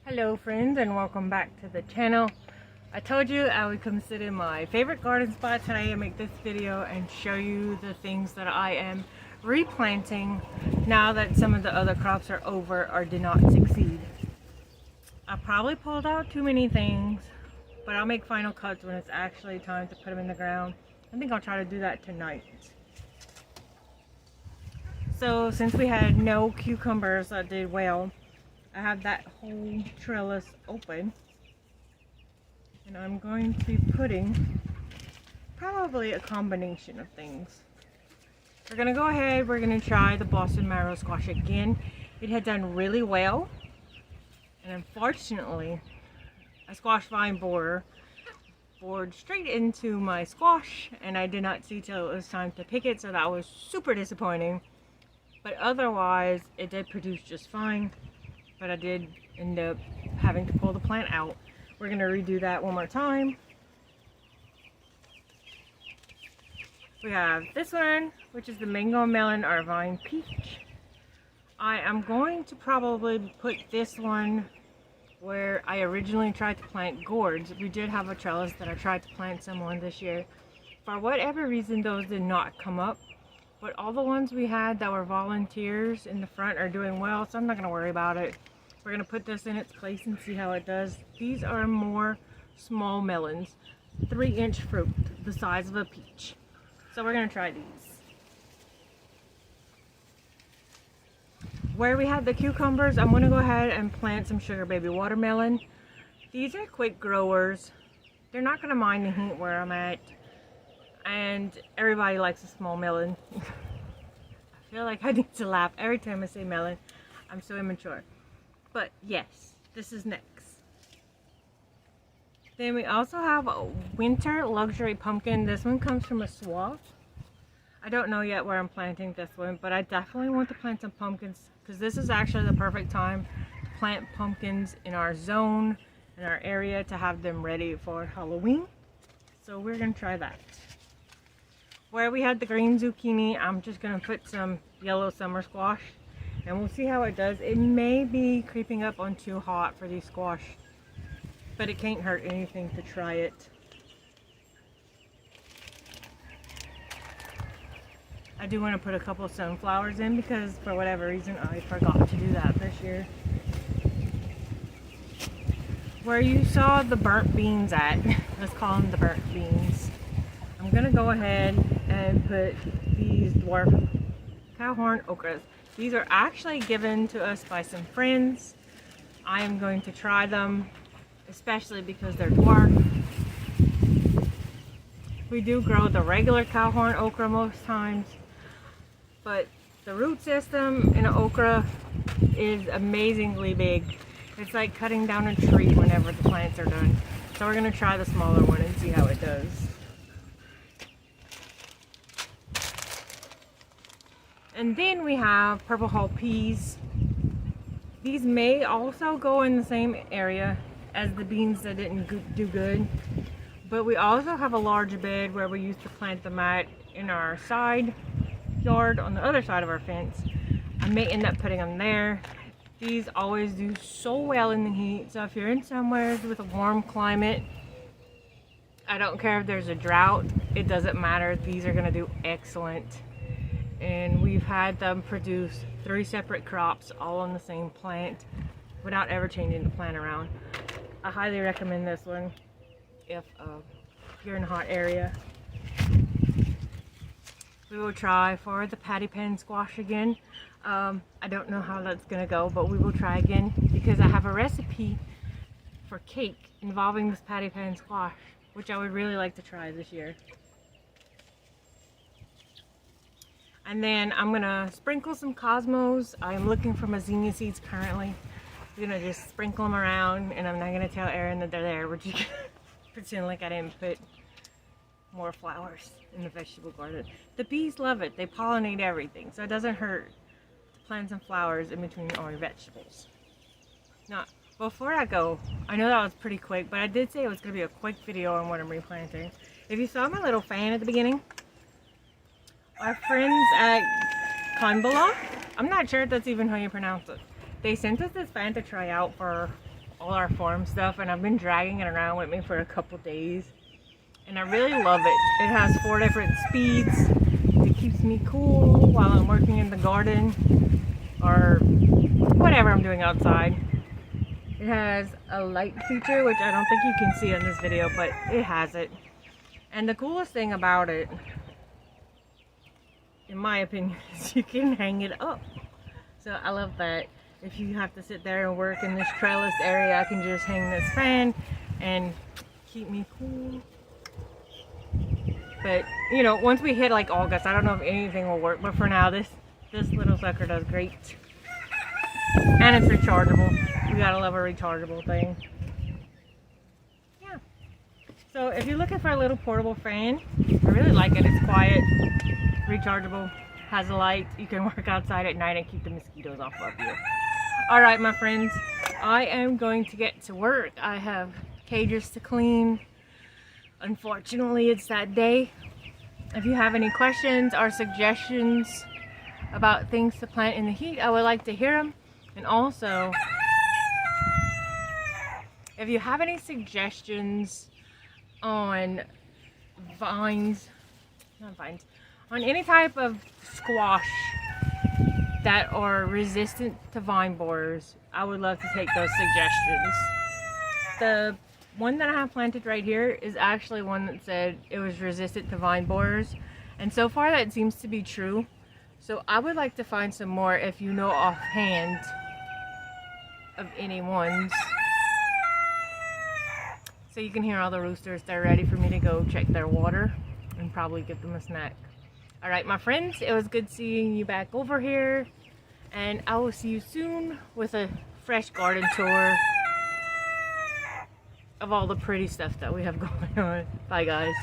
Hello friends, and welcome back to the channel. I told you I would consider my favorite garden spot today and make this video and show you the things that I am replanting now that some of the other crops are over or did not succeed. I probably pulled out too many things, but I'll make final cuts when it's actually time to put them in the ground. I think I'll try to do that tonight. So since we had no cucumbers that did well, I have that whole trellis open, and I'm going to be putting probably a combination of things. We're going to go ahead, we're going to try the Boston marrow squash again. It had done really well, and unfortunately a squash vine borer bored straight into my squash, and I did not see till it was time to pick it, so that was super disappointing. But otherwise it did produce just fine. But I did end up having to pull the plant out. We're going to redo that one more time. We have this one, which is the mango melon or vine peach. I am going to probably put this one where I originally tried to plant gourds. We did have a trellis that I tried to plant someone this year. For whatever reason, those did not come up. But all the ones we had that were volunteers in the front are doing well, so I'm not going to worry about it. We're going to put this in its place and see how it does. These are more small melons, 3-inch fruit, the size of a peach. So we're going to try these. Where we had the cucumbers, I'm going to go ahead and plant some sugar baby watermelon. These are quick growers. They're not going to mind the heat where I'm at. And everybody likes a small melon. I feel like I need to laugh every time I say melon. I'm so immature. But yes, this is next. Then we also have a winter luxury pumpkin. This one comes from a swamp. I don't know yet where I'm planting this one, but I definitely want to plant some pumpkins because this is actually the perfect time to plant pumpkins in our zone, in our area, to have them ready for Halloween. So we're going to try that. Where we had the green zucchini, I'm just going to put some yellow summer squash, and we'll see how it does. It may be creeping up on too hot for these squash, but it can't hurt anything to try it. I do want to put a couple of sunflowers in because for whatever reason I forgot to do that this year. Where you saw the burnt beans at, let's call them the burnt beans. I'm going to go ahead and put these dwarf cowhorn okras. These are actually given to us by some friends. I am going to try them, especially because they're dwarf. We do grow the regular cowhorn okra most times, but the root system in an okra is amazingly big. It's like cutting down a tree whenever the plants are done. So we're going to try the smaller one and see how it does. And then we have purple hull peas. These may also go in the same area as the beans that didn't do good. But we also have a large bed where we used to plant them at in our side yard on the other side of our fence. I may end up putting them there. These always do so well in the heat. So if you're in somewhere with a warm climate, I don't care if there's a drought, it doesn't matter. These are going to do excellent. And we've had them produce 3 separate crops all on the same plant without ever changing the plant around. I highly recommend this one if you're in a hot area. We will try for the patty pan squash again. I don't know how that's gonna go, but we will try again because I have a recipe for cake involving this patty pan squash, which I would really like to try this year. And then I'm gonna sprinkle some cosmos. I'm looking for my zinnia seeds currently. I'm gonna just sprinkle them around, and I'm not gonna tell Erin that they're there. We're just gonna pretend like I didn't put more flowers in the vegetable garden. The bees love it. They pollinate everything, so it doesn't hurt to plant some flowers in between all your vegetables. Now, before I go, I know that was pretty quick, but I did say it was gonna be a quick video on what I'm replanting. If you saw my little fan at the beginning, our friends at Conbola, I'm not sure if that's even how you pronounce it. They sent us this fan to try out for all our farm stuff, and I've been dragging it around with me for a couple days, and I really love it. It has 4 different speeds. It keeps me cool while I'm working in the garden or whatever I'm doing outside. It has a light feature, which I don't think you can see in this video, but it has it. And the coolest thing about it, in my opinion, is you can hang it up. So I love that. If you have to sit there and work in this trellis area, I can just hang this fan and keep me cool. But you know, once we hit like August, I don't know if anything will work, but for now this little sucker does great. And it's rechargeable. We gotta love a rechargeable thing. Yeah. So if you're looking for a little portable fan, I really like it. It's quiet, rechargeable, has a light. You can work outside at night and keep the mosquitoes off of you. Alright my friends, I am going to get to work. I have cages to clean. Unfortunately, it's that day. If you have any questions or suggestions about things to plant in the heat, I would like to hear them. And also, if you have any suggestions on vines, not vines, on any type of squash that are resistant to vine borers, I would love to take those suggestions. The one that I have planted right here is actually one that said it was resistant to vine borers, and so far that seems to be true. So I would like to find some more if you know offhand of any ones. So you can hear all the roosters. They're ready for me to go check their water and probably give them a snack. Alright my friends, it was good seeing you back over here, and I will see you soon with a fresh garden tour of all the pretty stuff that we have going on. Bye guys.